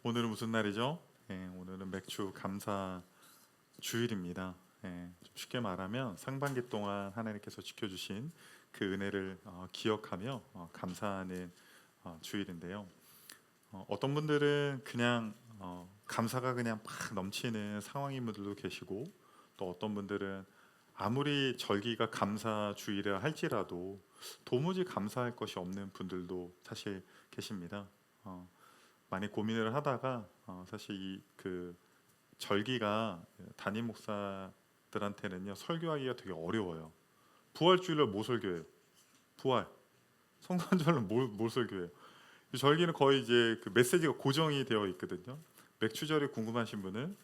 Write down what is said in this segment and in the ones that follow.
오늘은 무슨 날이죠? 오늘은 맥주 감사 주일입니다. 좀 쉽게 말하면 상반기 동안 하나님께서 지켜주신 그 은혜를 기억하며 감사하는 주일인데요. 어떤 분들은 그냥 감사가 그냥 막 넘치는 상황인 분들도 계시고, 또 어떤 분들은 아무리 절기가 감사 주일이라 할지라도 도무지 감사할 것이 없는 분들도 사실 계십니다. 많이 고민을 하다가 사실 이 그 절기가 담임 목사들한테는요 설교하기가 되게 어려워요. 부활주일날 뭐 설교해요? 부활. 성탄절날 뭘 설교해요? 이 절기는 거의 이제 그 메시지가 고정이 되어 있거든요. 맥주절이 궁금하신 분은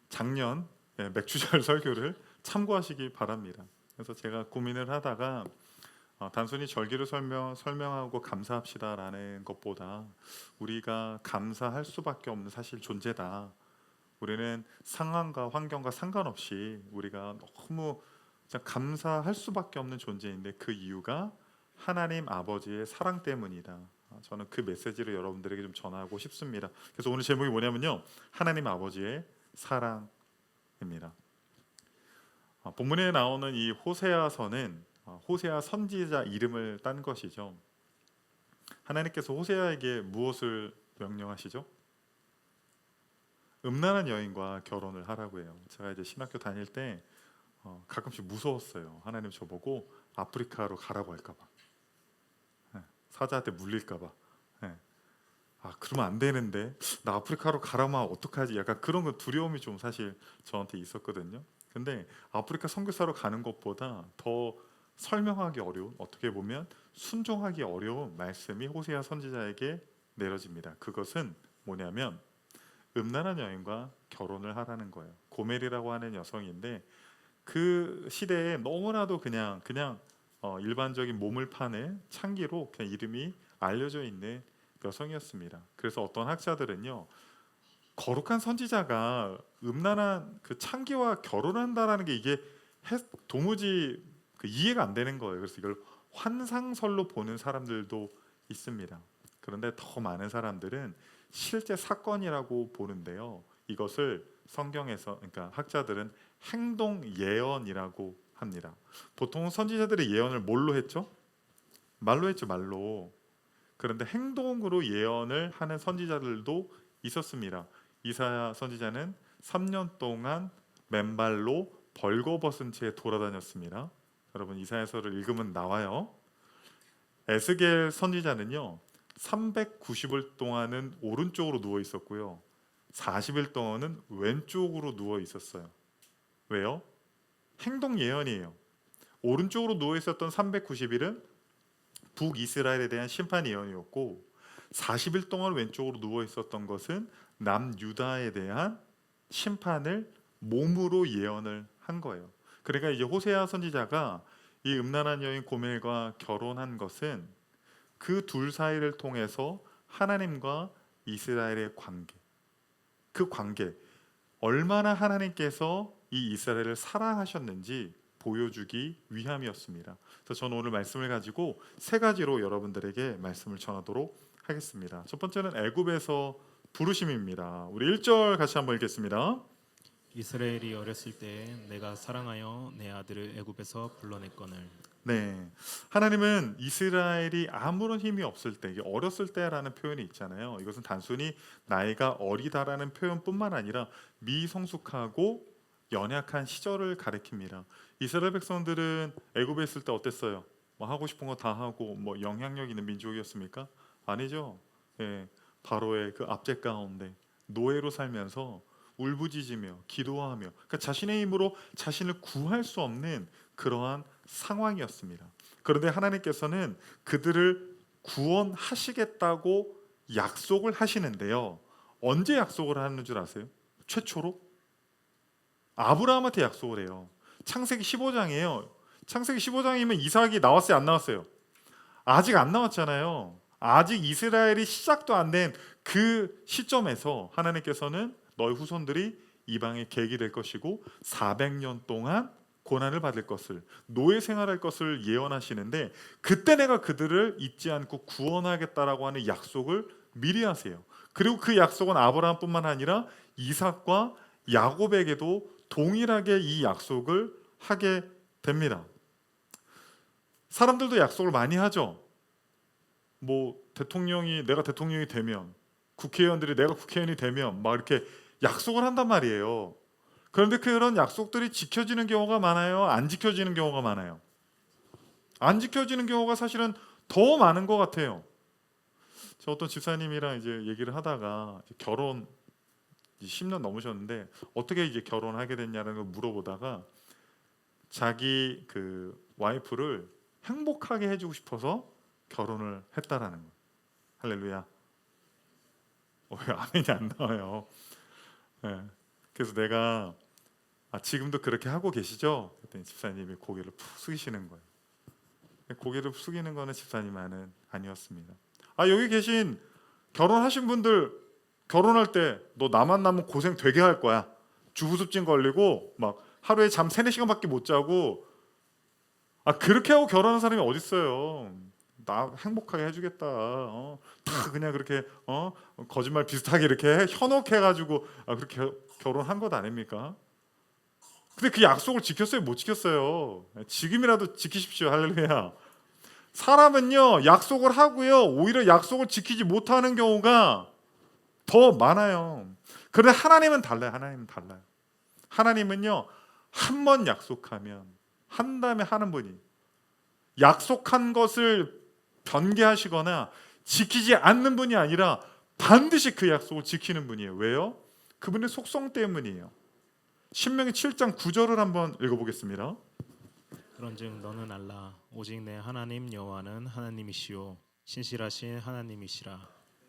작년 맥주절 설교를 참고하시기 바랍니다. 그래서 제가 고민을 하다가 단순히 절기를 설명하고 감사합시다라는 것보다 우리가 감사할 수밖에 없는 사실 존재다. 우리는 상황과 환경과 상관없이 우리가 너무 그냥 감사할 수밖에 없는 존재인데, 그 이유가 하나님 아버지의 사랑 때문이다. 저는 그 메시지를 여러분들에게 좀 전하고 싶습니다. 그래서 오늘 제목이 뭐냐면요, 하나님 아버지의 사랑입니다. 본문에 나오는 이 호세아서는 호세아 선지자 이름을 딴 것이죠. 하나님께서 호세아에게 무엇을 명령하시죠? 음란한 여인과 결혼을 하라고 해요. 제가 이제 신학교 다닐 때 가끔씩 무서웠어요. 하나님 저보고 아프리카로 가라고 할까봐, 사자한테 물릴까봐. 그러면 안 되는데 나 아프리카로 가라면 어떡하지? 약간 그런 거 두려움이 좀 사실 저한테 있었거든요. 근데 아프리카 선교사로 가는 것보다 더 설명하기 어려운, 어떻게 보면 순종하기 어려운 말씀이 호세아 선지자에게 내려집니다. 그것은 뭐냐면 음란한 여인과 결혼을 하라는 거예요. 고멜이라고 하는 여성인데, 그 시대에 너무나도 그냥 일반적인 몸을 파는 창기로 그냥 이름이 알려져 있는 여성이었습니다. 그래서 어떤 학자들은요, 거룩한 선지자가 음란한 그 창기와 결혼한다라는 게 이게 도무지 이해가 안 되는 거예요. 그래서 이걸 환상설로 보는 사람들도 있습니다. 그런데 더 많은 사람들은 실제 사건이라고 보는데요, 이것을 성경에서, 그러니까 학자들은 행동 예언이라고 합니다. 보통 선지자들의 예언을 뭘로 했죠? 말로 했죠, 말로. 그런데 행동으로 예언을 하는 선지자들도 있었습니다. 이사야 선지자는 3년 동안 맨발로 벌거벗은 채 돌아다녔습니다. 여러분 이사야서를 읽으면 나와요. 에스겔 선지자는요 390일 동안은 오른쪽으로 누워 있었고요, 40일 동안은 왼쪽으로 누워 있었어요. 왜요? 행동 예언이에요. 오른쪽으로 누워 있었던 390일은 북이스라엘에 대한 심판 예언이었고, 40일 동안 왼쪽으로 누워 있었던 것은 남유다에 대한 심판을 몸으로 예언을 한 거예요. 그러니까 이제 호세아 선지자가 이 음란한 여인 고멜과 결혼한 것은 그 둘 사이를 통해서 하나님과 이스라엘의 관계, 그 관계, 얼마나 하나님께서 이 이스라엘을 사랑하셨는지 보여주기 위함이었습니다. 그래서 저는 오늘 말씀을 가지고 세 가지로 여러분들에게 말씀을 전하도록 하겠습니다. 첫 번째는 애굽에서 부르심입니다. 우리 1절 같이 한번 읽겠습니다. 이스라엘이 어렸을 때 내가 사랑하여 내 아들을 애굽에서 불러냈거늘. 네, 하나님은 이스라엘이 아무런 힘이 없을 때, 이게 어렸을 때라는 표현이 있잖아요. 이것은 단순히 나이가 어리다라는 표현뿐만 아니라 미성숙하고 연약한 시절을 가리킵니다. 이스라엘 백성들은 애굽에 있을 때 어땠어요? 뭐 하고 싶은 거 다 하고 뭐 영향력 있는 민족이었습니까? 아니죠. 바로의 그 압제 가운데 노예로 살면서 울부짖으며 기도하며, 그러니까 자신의 힘으로 자신을 구할 수 없는 그러한 상황이었습니다. 그런데 하나님께서는 그들을 구원하시겠다고 약속을 하시는데요, 언제 약속을 하는 줄 아세요? 최초로 아브라함한테 약속을 해요. 창세기 15장이에요. 창세기 15장이면 이삭이 나왔어요, 안 나왔어요? 아직 안 나왔잖아요. 아직 이스라엘이 시작도 안 된 그 시점에서 하나님께서는 너희 후손들이 이방의 객이 될 것이고 400년 동안 고난을 받을 것을, 노예 생활할 것을 예언하시는데, 그때 내가 그들을 잊지 않고 구원하겠다라고 하는 약속을 미리 하세요. 그리고 그 약속은 아브라함뿐만 아니라 이삭과 야곱에게도 동일하게 이 약속을 하게 됩니다. 사람들도 약속을 많이 하죠. 뭐 내가 대통령이 되면, 국회의원들이 내가 국회의원이 되면 막 이렇게 약속을 한단 말이에요. 그런데 그런 약속들이 지켜지는 경우가 많아요? 안 지켜지는 경우가 많아요? 안 지켜지는 경우가 사실은 더 많은 것 같아요. 저 어떤 집사님이랑 이제 얘기를 하다가 결혼 10년 넘으셨는데 어떻게 이제 결혼하게 됐냐는 걸 물어보다가 자기 그 와이프를 행복하게 해주고 싶어서 결혼을 했다라는 거예요. 할렐루야. 왜 아멘이 안 나와요? 네. 그래서 내가 지금도 그렇게 하고 계시죠? 그랬더니 집사님이 고개를 푹 숙이시는 거예요. 고개를 숙이는 거는 집사님만은 아니었습니다. 여기 계신 결혼하신 분들, 결혼할 때 너 나 만나면 고생 되게 할 거야. 주후습진 걸리고 막 하루에 잠 3-4시간밖에 못 자고 그렇게 하고 결혼하는 사람이 어디 있어요? 나 행복하게 해주겠다. 다 그냥 그렇게 거짓말 비슷하게 이렇게 현혹해가지고 그렇게 결혼한 것 아닙니까? 근데 그 약속을 지켰어요? 못 지켰어요? 지금이라도 지키십시오. 할렐루야. 사람은요 약속을 하고요 오히려 약속을 지키지 못하는 경우가 더 많아요. 그런데 하나님은 달라요. 하나님은요 한 번 약속하면 한 다음에 하는 분이, 약속한 것을 변개하시거나 지키지 않는 분이 아니라 반드시 그 약속을 지키는 분이에요. 왜요? 그분의 속성 때문이에요. 신명기 7장 9절을 한번 읽어보겠습니다. 그런즉 너는 알라 오직 내 하나님 여호와는 하나님이시요 신실하신 하나님이시라.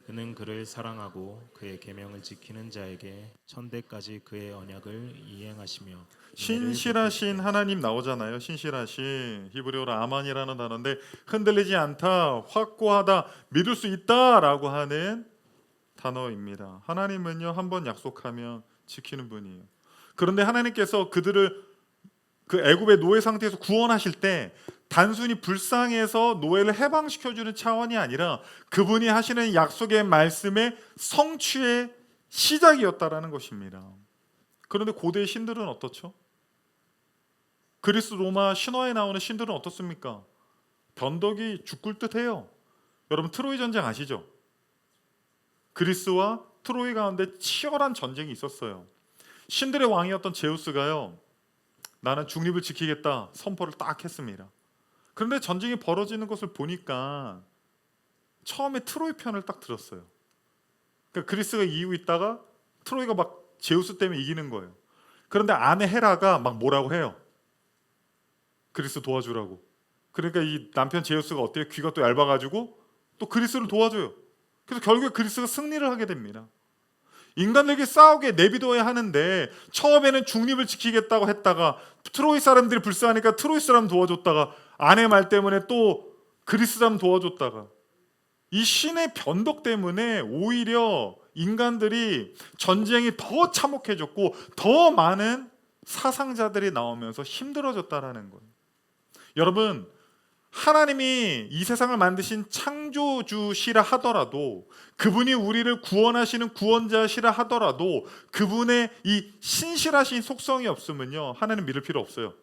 그는 그를 사랑하고 그의 계명을 지키는 자에게 천대까지 그의 언약을 이행하시며 신실하신 하나님 나오잖아요. 신실하신, 히브리어로 아만이라는 단어인데 흔들리지 않다, 확고하다, 믿을 수 있다라고 하는 단어입니다. 하나님은요 한 번 약속하면 지키는 분이에요. 그런데 하나님께서 그들을 그 애굽의 노예 상태에서 구원하실 때 단순히 불쌍해서 노예를 해방시켜주는 차원이 아니라 그분이 하시는 약속의 말씀의 성취의 시작이었다라는 것입니다. 그런데 고대의 신들은 어떻죠? 그리스 로마 신화에 나오는 신들은 어떻습니까? 변덕이 죽을 듯해요. 여러분 트로이 전쟁 아시죠? 그리스와 트로이 가운데 치열한 전쟁이 있었어요. 신들의 왕이었던 제우스가요 나는 중립을 지키겠다 선포를 딱 했습니다. 그런데 전쟁이 벌어지는 것을 보니까 처음에 트로이 편을 딱 들었어요. 그러니까 그리스가 이기고 있다가 트로이가 막 제우스 때문에 이기는 거예요. 그런데 아내 헤라가 막 뭐라고 해요. 그리스 도와주라고. 그러니까 이 남편 제우스가 어때요? 귀가 또 얇아가지고 또 그리스를 도와줘요. 그래서 결국에 그리스가 승리를 하게 됩니다. 인간들에게 싸우게 내비둬야 하는데 처음에는 중립을 지키겠다고 했다가 트로이 사람들이 불쌍하니까 트로이 사람 도와줬다가 아내 말 때문에 또 그리스 사람 도와줬다가 이 신의 변덕 때문에 오히려 인간들이 전쟁이 더 참혹해졌고 더 많은 사상자들이 나오면서 힘들어졌다라는 거예요. 여러분 하나님이 이 세상을 만드신 창조주시라 하더라도 그분이 우리를 구원하시는 구원자시라 하더라도 그분의 이 신실하신 속성이 없으면요 하나님 믿을 필요 없어요.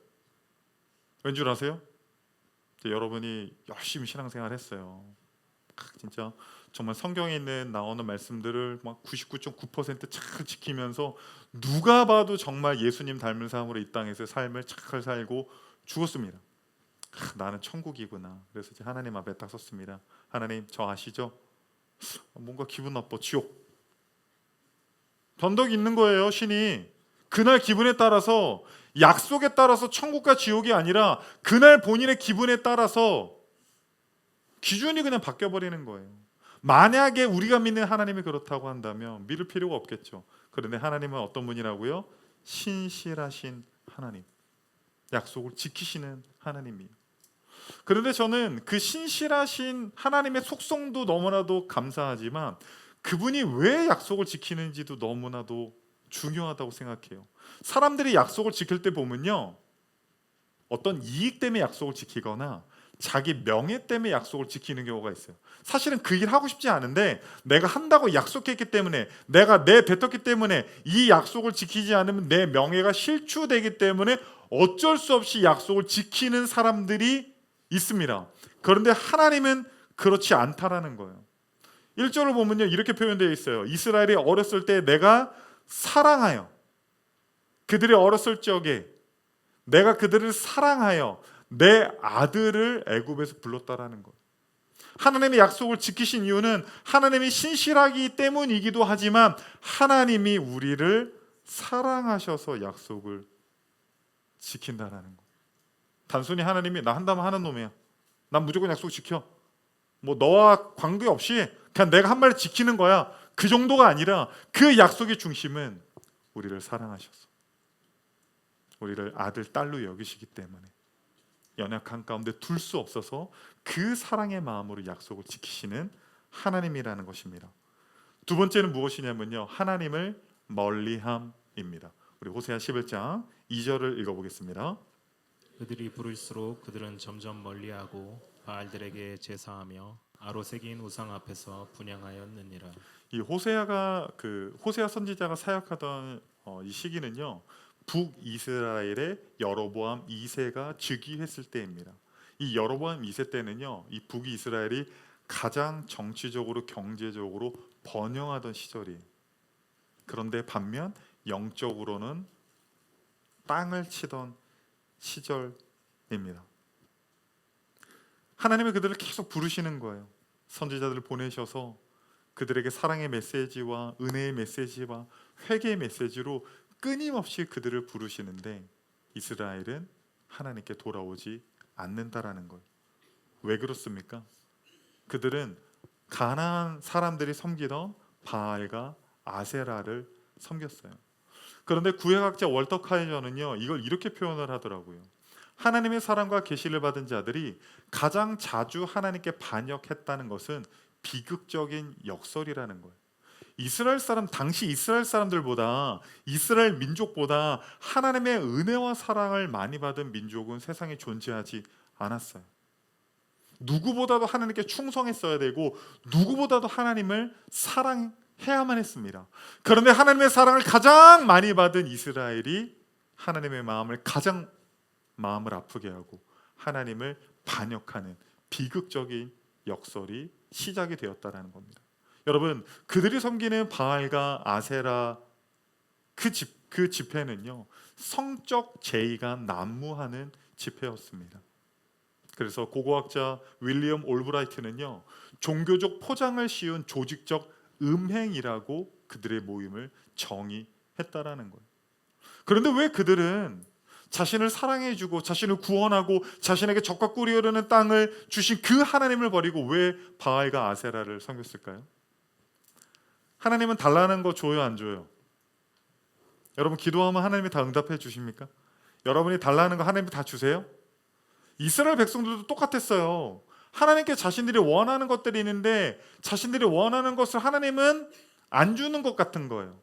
왠 줄 아세요? 여러분이 열심히 신앙생활 했어요. 진짜 정말 성경에 있는 나오는 말씀들을 막 99.9% 잘 지키면서 누가 봐도 정말 예수님 닮은 삶으로 이 땅에서 삶을 잘 살고 죽었습니다. 나는 천국이구나. 그래서 이제 하나님 앞에 딱 섰습니다. 하나님 저 아시죠? 뭔가 기분 나빠. 지옥. 변덕이 있는 거예요. 신이 그날 기분에 따라서 약속에 따라서 천국과 지옥이 아니라 그날 본인의 기분에 따라서 기준이 그냥 바뀌어버리는 거예요. 만약에 우리가 믿는 하나님이 그렇다고 한다면 믿을 필요가 없겠죠. 그런데 하나님은 어떤 분이라고요? 신실하신 하나님, 약속을 지키시는 하나님이에요. 그런데 저는 그 신실하신 하나님의 속성도 너무나도 감사하지만 그분이 왜 약속을 지키는지도 너무나도 중요하다고 생각해요. 사람들이 약속을 지킬 때 보면요 어떤 이익 때문에 약속을 지키거나 자기 명예 때문에 약속을 지키는 경우가 있어요. 사실은 그 일 하고 싶지 않은데 내가 한다고 약속했기 때문에, 내가 뱉었기 때문에 이 약속을 지키지 않으면 내 명예가 실추되기 때문에 어쩔 수 없이 약속을 지키는 사람들이 있습니다. 그런데 하나님은 그렇지 않다라는 거예요. 1절을 보면요, 이렇게 표현되어 있어요. 이스라엘이 어렸을 때 내가 사랑하여, 그들이 어렸을 적에 내가 그들을 사랑하여 내 아들을 애굽에서 불렀다라는 것. 하나님의 약속을 지키신 이유는 하나님이 신실하기 때문이기도 하지만 하나님이 우리를 사랑하셔서 약속을 지킨다라는 것. 단순히 하나님이 나 한다면 하는 놈이야, 난 무조건 약속 지켜, 뭐 너와 관계없이 그냥 내가 한 말 지키는 거야, 그 정도가 아니라 그 약속의 중심은 우리를 사랑하셔서 우리를 아들 딸로 여기시기 때문에 연약한 가운데 둘 수 없어서 그 사랑의 마음으로 약속을 지키시는 하나님이라는 것입니다. 두 번째는 무엇이냐면요, 하나님을 멀리함입니다. 우리 호세아 11장 2절을 읽어보겠습니다. 그들이 부를수록 그들은 점점 멀리하고 바알들에게 제사하며 아로새긴 우상 앞에서 분향하였느니라. 이 호세아가 호세아 선지자가 사역하던 이 시기는요, 북이스라엘의 여로보암 2세가 즉위했을 때입니다. 이 여로보암 2세 때는요, 이 북이스라엘이 가장 정치적으로 경제적으로 번영하던 시절이에요. 그런데 반면 영적으로는 땅을 치던 시절입니다. 하나님이 그들을 계속 부르시는 거예요. 선지자들을 보내셔서 그들에게 사랑의 메시지와 은혜의 메시지와 회개의 메시지로 끊임없이 그들을 부르시는데 이스라엘은 하나님께 돌아오지 않는다라는 거예요. 왜 그렇습니까? 그들은 가나안 사람들이 섬기던 바알과 아세라를 섬겼어요. 그런데 구약학자 월터 카이저는요, 이걸 이렇게 표현을 하더라고요. 하나님의 사랑과 계시를 받은 자들이 가장 자주 하나님께 반역했다는 것은 비극적인 역설이라는 거예요. 당시 이스라엘 사람들보다, 이스라엘 민족보다 하나님의 은혜와 사랑을 많이 받은 민족은 세상에 존재하지 않았어요. 누구보다도 하나님께 충성했어야 되고 누구보다도 하나님을 사랑해야만 했습니다. 그런데 하나님의 사랑을 가장 많이 받은 이스라엘이 하나님의 마음을 아프게 하고 하나님을 반역하는 비극적인 역설이 시작이 되었다라는 겁니다. 여러분, 그들이 섬기는 바알과 아세라 그 집회는요, 성적 제의가 난무하는 집회였습니다. 그래서 고고학자 윌리엄 올브라이트는요, 종교적 포장을 씌운 조직적 음행이라고 그들의 모임을 정의했다라는 거예요. 그런데 왜 그들은 자신을 사랑해주고 자신을 구원하고 자신에게 적과 꿀이 흐르는 땅을 주신 그 하나님을 버리고 왜 바알과 아세라를 섬겼을까요? 하나님은 달라는 거 줘요, 안 줘요? 여러분, 기도하면 하나님이 다 응답해 주십니까? 여러분이 달라는 거 하나님이 다 주세요? 이스라엘 백성들도 똑같았어요. 하나님께 자신들이 원하는 것들이 있는데 자신들이 원하는 것을 하나님은 안 주는 것 같은 거예요.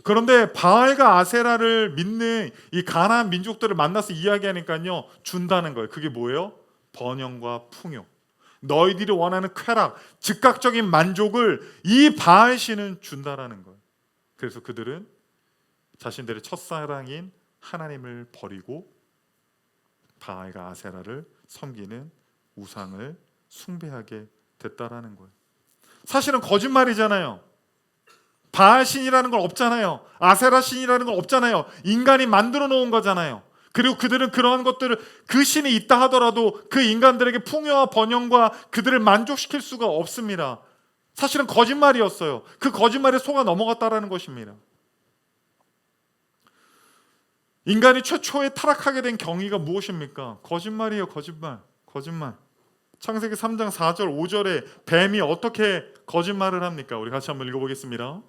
그런데 바알과 아세라를 믿는 이 가나안 민족들을 만나서 이야기하니까요, 준다는 거예요. 그게 뭐예요? 번영과 풍요, 너희들이 원하는 쾌락, 즉각적인 만족을 이 바알 신은 준다라는 거예요. 그래서 그들은 자신들의 첫사랑인 하나님을 버리고 바알과 아세라를 섬기는 우상을 숭배하게 됐다라는 거예요. 사실은 거짓말이잖아요. 바알 신이라는 건 없잖아요. 아세라 신이라는 건 없잖아요. 인간이 만들어 놓은 거잖아요. 그리고 그들은 그러한 것들을, 그 신이 있다 하더라도 그 인간들에게 풍요와 번영과 그들을 만족시킬 수가 없습니다. 사실은 거짓말이었어요. 그 거짓말에 속아 넘어갔다라는 것입니다. 인간이 최초에 타락하게 된 경위가 무엇입니까? 거짓말이에요. 거짓말. 창세기 3장 4절 5절에 뱀이 어떻게 거짓말을 합니까? 우리 같이 한번 읽어보겠습니다.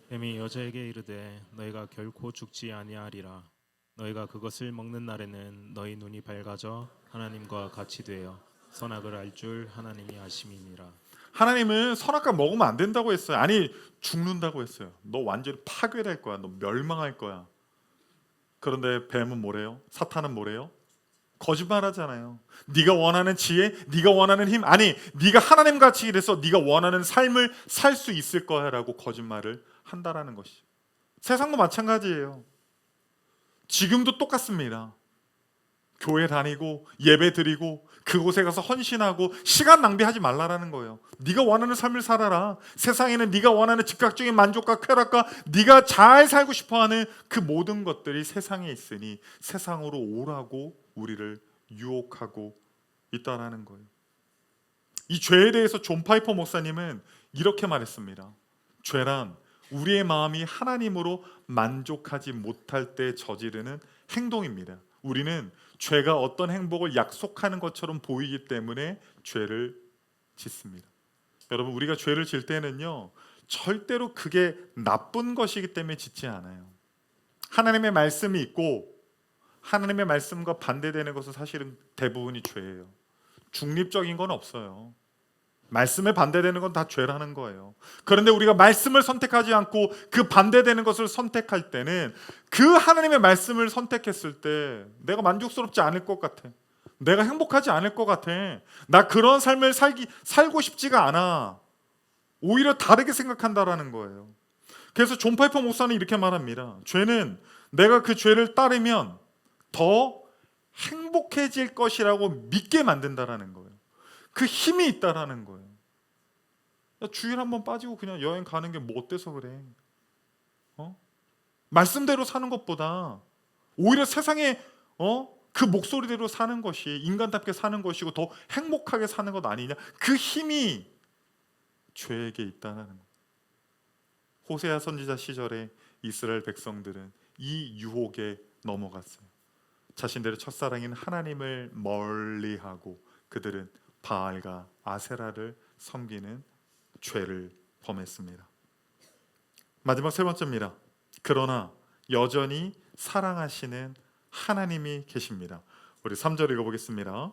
뱀이 여자에게 이르되 너희가 결코 죽지 아니하리라. 너희가 그것을 먹는 날에는 너희 눈이 밝아져 하나님과 같이 되어 선악을 알 줄 하나님이 아심이니라. 하나님은 선악과 먹으면 안 된다고 했어요. 아니, 죽는다고 했어요. 너 완전히 파괴될 거야. 너 멸망할 거야. 그런데 뱀은 뭐래요? 사탄은 뭐래요? 거짓말하잖아요. 네가 원하는 지혜, 네가 원하는 힘, 아니 네가 하나님 같이 일해서 네가 원하는 삶을 살 수 있을 거야라고 거짓말을 한다라는 것이. 세상도 마찬가지예요. 지금도 똑같습니다. 교회 다니고 예배 드리고 그곳에 가서 헌신하고 시간 낭비하지 말라라는 거예요. 네가 원하는 삶을 살아라. 세상에는 네가 원하는 즉각적인 만족과 쾌락과 네가 잘 살고 싶어하는 그 모든 것들이 세상에 있으니 세상으로 오라고 우리를 유혹하고 있다라는 거예요. 이 죄에 대해서 존 파이퍼 목사님은 이렇게 말했습니다. 죄란 우리의 마음이 하나님으로 만족하지 못할 때 저지르는 행동입니다. 우리는 죄가 어떤 행복을 약속하는 것처럼 보이기 때문에 죄를 짓습니다. 여러분, 우리가 죄를 질 때는요, 절대로 그게 나쁜 것이기 때문에 짓지 않아요. 하나님의 말씀이 있고 하나님의 말씀과 반대되는 것은 사실은 대부분이 죄예요. 중립적인 건 없어요. 말씀에 반대되는 건 다 죄라는 거예요. 그런데 우리가 말씀을 선택하지 않고 그 반대되는 것을 선택할 때는 그 하나님의 말씀을 선택했을 때 내가 만족스럽지 않을 것 같아. 내가 행복하지 않을 것 같아. 나 그런 삶을 살고 싶지가 않아. 오히려 다르게 생각한다라는 거예요. 그래서 존 파이퍼 목사는 이렇게 말합니다. 죄는 내가 그 죄를 따르면 더 행복해질 것이라고 믿게 만든다라는 거예요. 그 힘이 있다라는 거예요. 야, 주일 한번 빠지고 그냥 여행 가는 게 뭐 어때서 그래? 말씀대로 사는 것보다 오히려 세상에 그 목소리대로 사는 것이 인간답게 사는 것이고 더 행복하게 사는 것 아니냐? 그 힘이 죄에게 있다는 거예요. 호세아 선지자 시절에 이스라엘 백성들은 이 유혹에 넘어갔어요. 자신들의 첫사랑인 하나님을 멀리하고 그들은 바알과 아세라를 섬기는 죄를 범했습니다. 마지막 세 번째입니다. 그러나 여전히 사랑하시는 하나님이 계십니다. 우리 3절 읽어보겠습니다.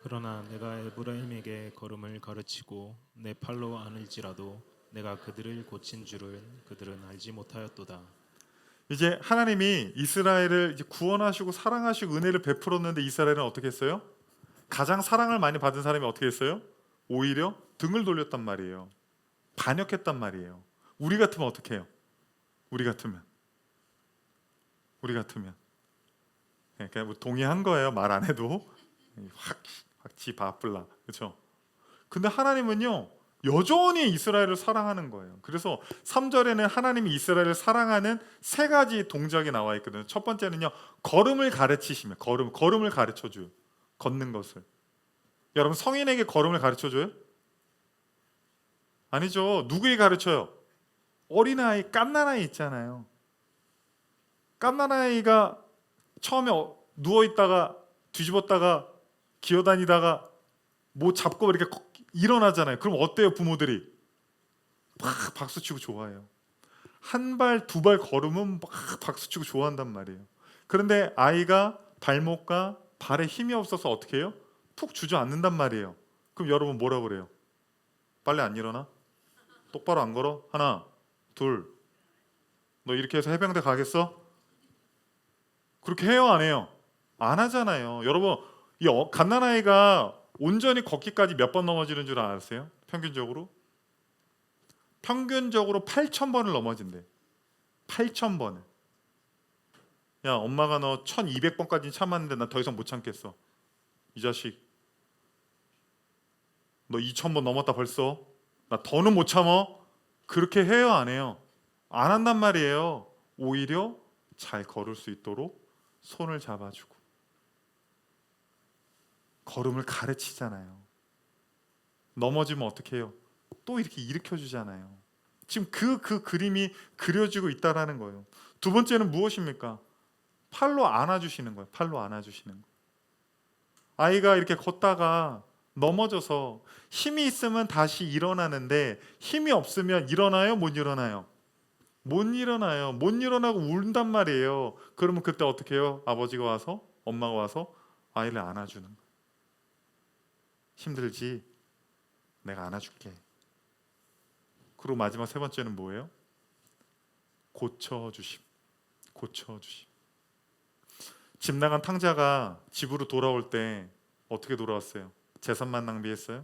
그러나 내가 에브라임에게 걸음을 가르치고 내 팔로 안을지라도 내가 그들을 고친 줄을 그들은 알지 못하였도다. 이제 하나님이 이스라엘을 이제 구원하시고 사랑하시고 은혜를 베풀었는데 이스라엘은 어떻게 했어요? 가장 사랑을 많이 받은 사람이 어떻게 했어요? 오히려 등을 돌렸단 말이에요. 반역했단 말이에요. 우리 같으면 어떻게 해요? 우리 같으면 그러니까 뭐 동의한 거예요. 말 안 해도 확지 바쁠라, 그렇죠? 근데 하나님은요 여전히 이스라엘을 사랑하는 거예요. 그래서 3절에는 하나님이 이스라엘을 사랑하는 세 가지 동작이 나와 있거든요. 첫 번째는요 걸음을 가르치시며 걸음을 가르쳐줘요. 걷는 것을. 여러분 성인에게 걸음을 가르쳐줘요? 아니죠. 누구에게 가르쳐요? 어린아이, 갓난아이 있잖아요. 갓난아이가 처음에 누워있다가 뒤집었다가 기어다니다가 뭐 잡고 이렇게 일어나잖아요. 그럼 어때요? 부모들이 막 박수치고 좋아해요. 한 발, 두 발 걸으면 막 박수치고 좋아한단 말이에요. 그런데 아이가 발목과 발에 힘이 없어서 어떻게 해요? 푹 주저앉는단 말이에요. 그럼 여러분 뭐라 그래요? 빨리 안 일어나? 똑바로 안 걸어? 하나, 둘. 너 이렇게 해서 해병대 가겠어? 그렇게 해요, 안 해요? 안 하잖아요. 여러분, 이 갓난아이가 온전히 걷기까지 몇 번 넘어지는 줄 아세요? 평균적으로 8,000번을 넘어진대. 8,000번을. 야, 엄마가 너 1,200번까지 참았는데 나 더 이상 못 참겠어. 이 자식, 너 2,000번 넘었다 벌써. 나 더는 못 참어. 그렇게 해요, 안 해요? 안 한단 말이에요. 오히려 잘 걸을 수 있도록 손을 잡아주고 걸음을 가르치잖아요. 넘어지면 어떻게 해요? 또 이렇게 일으켜주잖아요. 지금 그 그림이 그려지고 있다라는 거예요. 두 번째는 무엇입니까? 팔로 안아주시는 거예요. 팔로 안아주시는 거예요. 아이가 이렇게 걷다가 넘어져서 힘이 있으면 다시 일어나는데 힘이 없으면 일어나요? 못 일어나요? 못 일어나요. 못 일어나고 운단 말이에요. 그러면 그때 어떻게 해요? 아버지가 와서, 엄마가 와서 아이를 안아주는 거예요. 힘들지? 내가 안아줄게. 그리고 마지막 세 번째는 뭐예요? 고쳐주심. 고쳐주심. 집 나간 탕자가 집으로 돌아올 때 어떻게 돌아왔어요? 재산만 낭비했어요?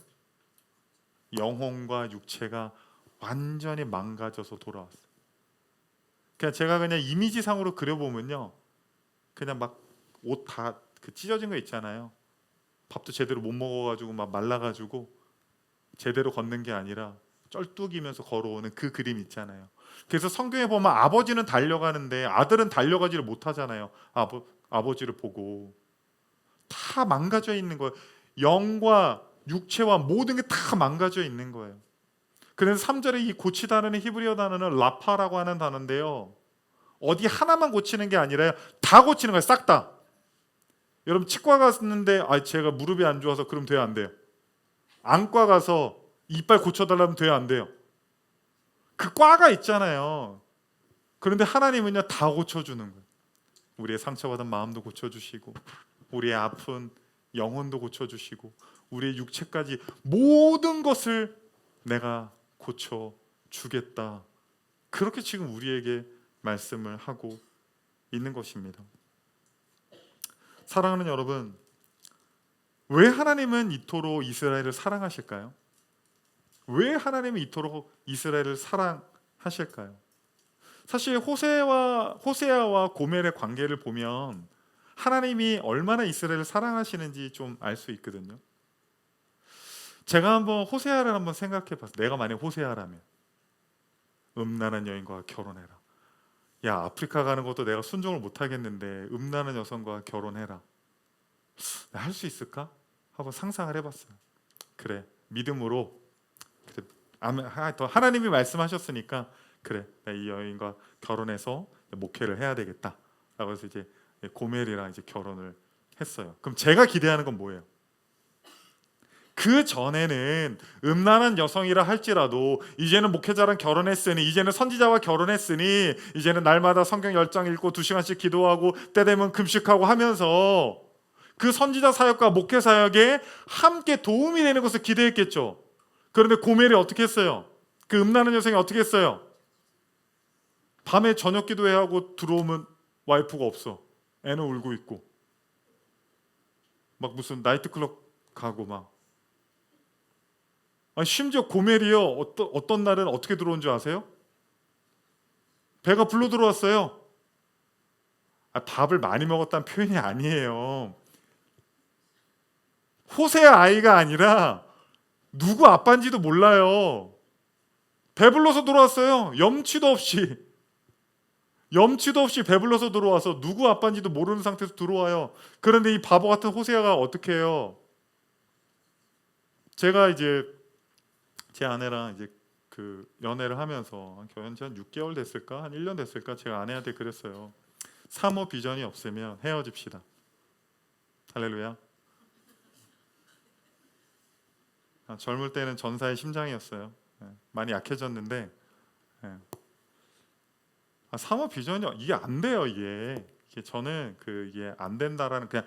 영혼과 육체가 완전히 망가져서 돌아왔어요. 그냥 제가 그냥 이미지상으로 그려보면요, 그냥 막 옷 다 그 찢어진 거 있잖아요. 밥도 제대로 못 먹어가지고 막 말라가지고 제대로 걷는 게 아니라 쩔뚝이면서 걸어오는 그 그림 있잖아요. 그래서 성경에 보면 아버지는 달려가는데 아들은 달려가지를 못하잖아요. 아버지를 보고 다 망가져 있는 거예요. 영과 육체와 모든 게 다 망가져 있는 거예요. 그래서 3절에 이 고치다는 히브리어 단어는 라파라고 하는 단어인데요, 어디 하나만 고치는 게 아니라 다 고치는 거예요. 싹 다. 여러분 치과 갔는데 제가 무릎이 안 좋아서 그럼 돼요, 안 돼요? 안과 가서 이빨 고쳐달라면 돼요, 안 돼요? 그 과가 있잖아요. 그런데 하나님은요 다 고쳐주는 거예요. 우리의 상처받은 마음도 고쳐주시고, 우리의 아픈 영혼도 고쳐주시고, 우리의 육체까지 모든 것을 내가 고쳐주겠다. 그렇게 지금 우리에게 말씀을 하고 있는 것입니다. 사랑하는 여러분, 왜 하나님은 이토록 이스라엘을 사랑하실까요? 왜 하나님이 이토록 이스라엘을 사랑하실까요? 사실 호세아와 고멜의 관계를 보면 하나님이 얼마나 이스라엘을 사랑하시는지 좀 알 수 있거든요. 제가 한번 호세아를 한번 생각해 봤어요. 내가 만약 호세아라면 음란한 여인과 결혼해라. 야, 아프리카 가는 것도 내가 순종을 못 하겠는데 음란한 여성과 결혼해라. 할 수 있을까? 하고 상상을 해봤어요. 그래, 믿음으로, 그래, 하나님이 말씀하셨으니까 그래, 이 여인과 결혼해서 목회를 해야 되겠다. 라고 해서 이제 고멜이랑 이제 결혼을 했어요. 그럼 제가 기대하는 건 뭐예요? 그 전에는 음란한 여성이라 할지라도 이제는 목회자랑 결혼했으니, 이제는 선지자와 결혼했으니, 이제는 날마다 성경 10장 읽고 2시간씩 기도하고 때 되면 금식하고 하면서 그 선지자 사역과 목회 사역에 함께 도움이 되는 것을 기대했겠죠. 그런데 고멜이 어떻게 했어요? 그 음란한 여성이 어떻게 했어요? 밤에 저녁 기도회 하고 들어오면 와이프가 없어. 애는 울고 있고 막 무슨 나이트클럽 가고 막. 심지어 고멜이요, 어떤 날은 어떻게 들어온 줄 아세요? 배가 불러 들어왔어요. 밥을 많이 먹었다는 표현이 아니에요. 호세의 아이가 아니라 누구 아빠인지도 몰라요. 배불러서 들어왔어요. 염치도 없이 배불러서 들어와서 누구 아빠인지도 모르는 상태에서 들어와요. 그런데 이 바보 같은 호세아가 어떻게 해요? 제가 이제 제 아내랑 이제 그 연애를 하면서 결혼 한 6개월 됐을까? 한 1년 됐을까? 제가 아내한테 그랬어요. 사모 비전이 없으면 헤어집시다. 할렐루야. 젊을 때는 전사의 심장이었어요. 많이 약해졌는데 사모 비전이 이게 안 돼요. 이게 저는 이게 안 된다라는, 그냥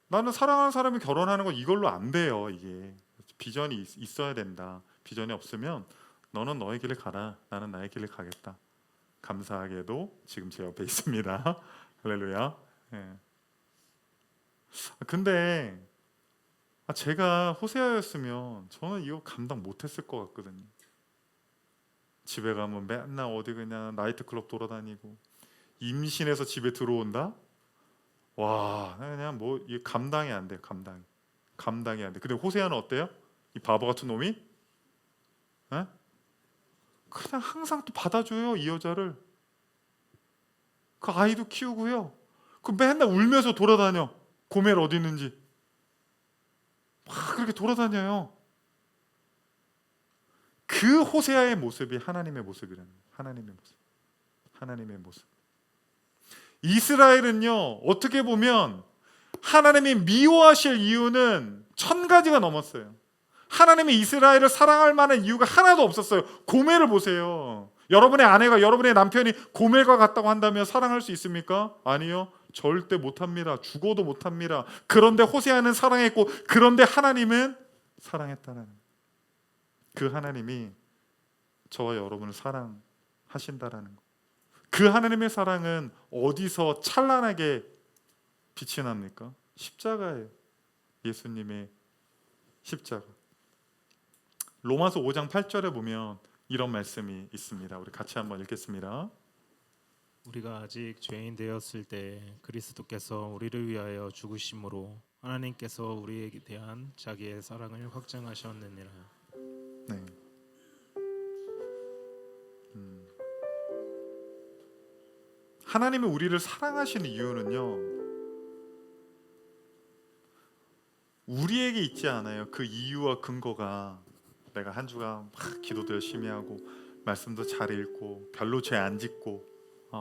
나는 사랑하는 사람이 결혼하는 거 이걸로 안 돼요. 이게 비전이 있어야 된다. 비전이 없으면 너는 너의 길을 가라, 나는 나의 길을 가겠다. 감사하게도 지금 제 옆에 있습니다. 할렐루야. 근데 제가 호세아였으면 저는 이거 감당 못했을 것 같거든요. 집에 가면 맨날 어디 그냥 나이트클럽 돌아다니고, 임신해서 집에 들어온다? 와, 그냥 뭐 이게 감당이 안 돼요. 감당이 안 돼. 근데 호세아는 어때요? 이 바보 같은 놈이 그냥 항상 또 받아줘요, 이 여자를. 그 아이도 키우고요. 그 맨날 울면서 돌아다녀. 고멜 어디 있는지 막 그렇게 돌아다녀요. 그 호세아의 모습이 하나님의 모습이라는 거예요. 하나님의 모습. 이스라엘은요, 어떻게 보면 하나님이 미워하실 이유는 1000가지가 넘었어요. 하나님이 이스라엘을 사랑할 만한 이유가 하나도 없었어요. 고멜을 보세요. 여러분의 아내가, 여러분의 남편이 고멜과 같다고 한다면 사랑할 수 있습니까? 아니요, 절대 못합니다. 죽어도 못합니다. 그런데 호세아는 사랑했고, 그런데 하나님은 사랑했다는 거예요. 그 하나님이 저와 여러분을 사랑하신다라는 거. 그 하나님의 사랑은 어디서 찬란하게 빛이 납니까? 십자가예요. 예수님의 십자가. 로마서 5장 8절에 보면 이런 말씀이 있습니다. 우리 같이 한번 읽겠습니다. 우리가 아직 죄인 되었을 때 그리스도께서 우리를 위하여 죽으심으로 하나님께서 우리에게 대한 자기의 사랑을 확증하셨느니라. 네. 하나님이 우리를 사랑하시는 이유는요, 우리에게 있지 않아요. 그 이유와 근거가 내가 한 주간 막 기도도 열심히 하고 말씀도 잘 읽고 별로 죄 안 짓고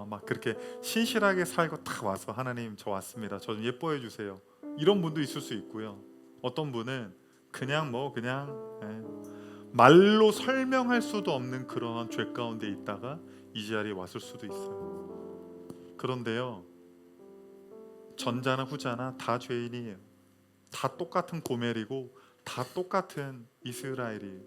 막 그렇게 신실하게 살고 딱 와서 하나님 저 왔습니다. 저 좀 예뻐해 주세요. 이런 분도 있을 수 있고요. 어떤 분은 그냥 말로 설명할 수도 없는 그러한 죄 가운데 있다가 이 자리에 왔을 수도 있어요. 그런데요, 전자나 후자나 다 죄인이에요. 다 똑같은 고멜이고 다 똑같은 이스라엘이에요.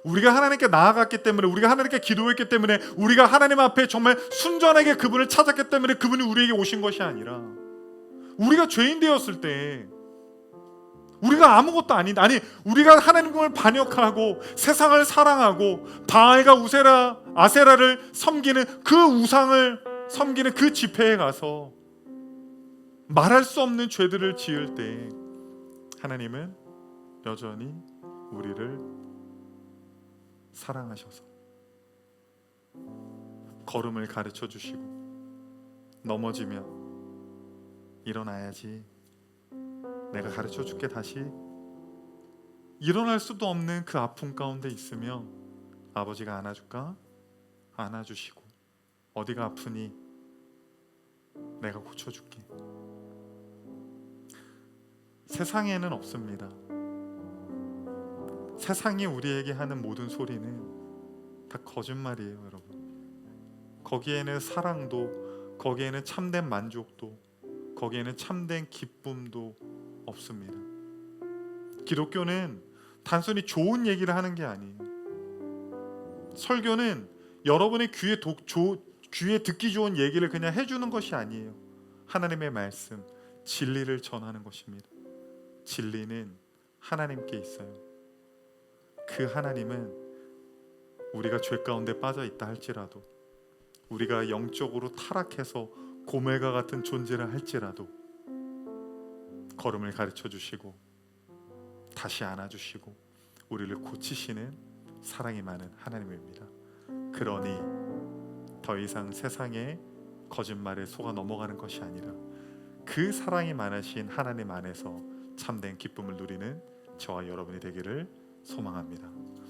우리가 하나님께 나아갔기 때문에, 우리가 하나님께 기도했기 때문에, 우리가 하나님 앞에 정말 순전하게 그분을 찾았기 때문에 그분이 우리에게 오신 것이 아니라, 우리가 죄인 되었을 때 우리가 아무것도 아닌, 우리가 하나님을 반역하고 세상을 사랑하고 바알과 아세라를 섬기는 그 우상을 섬기는 그 집회에 가서 말할 수 없는 죄들을 지을 때 하나님은 여전히 우리를 사랑하셔서 걸음을 가르쳐 주시고, 넘어지면 일어나야지, 내가 가르쳐 줄게, 다시. 일어날 수도 없는 그 아픔 가운데 있으면 아버지가 안아줄까? 안아주시고, 어디가 아프니? 내가 고쳐줄게. 세상에는 없습니다. 세상이 우리에게 하는 모든 소리는 다 거짓말이에요, 여러분. 거기에는 사랑도, 거기에는 참된 만족도, 거기에는 참된 기쁨도 없습니다. 기독교는 단순히 좋은 얘기를 하는 게 아니에요. 설교는 여러분의 귀에 듣기 좋은 얘기를 그냥 해주는 것이 아니에요. 하나님의 말씀, 진리를 전하는 것입니다. 진리는 하나님께 있어요. 그 하나님은 우리가 죄 가운데 빠져 있다 할지라도, 우리가 영적으로 타락해서 고멜과 같은 존재를 할지라도 걸음을 가르쳐 주시고 다시 안아주시고 우리를 고치시는 사랑이 많은 하나님입니다. 그러니 더 이상 세상의 거짓말에 속아 넘어가는 것이 아니라 그 사랑이 많으신 하나님 안에서 참된 기쁨을 누리는 저와 여러분이 되기를 소망합니다.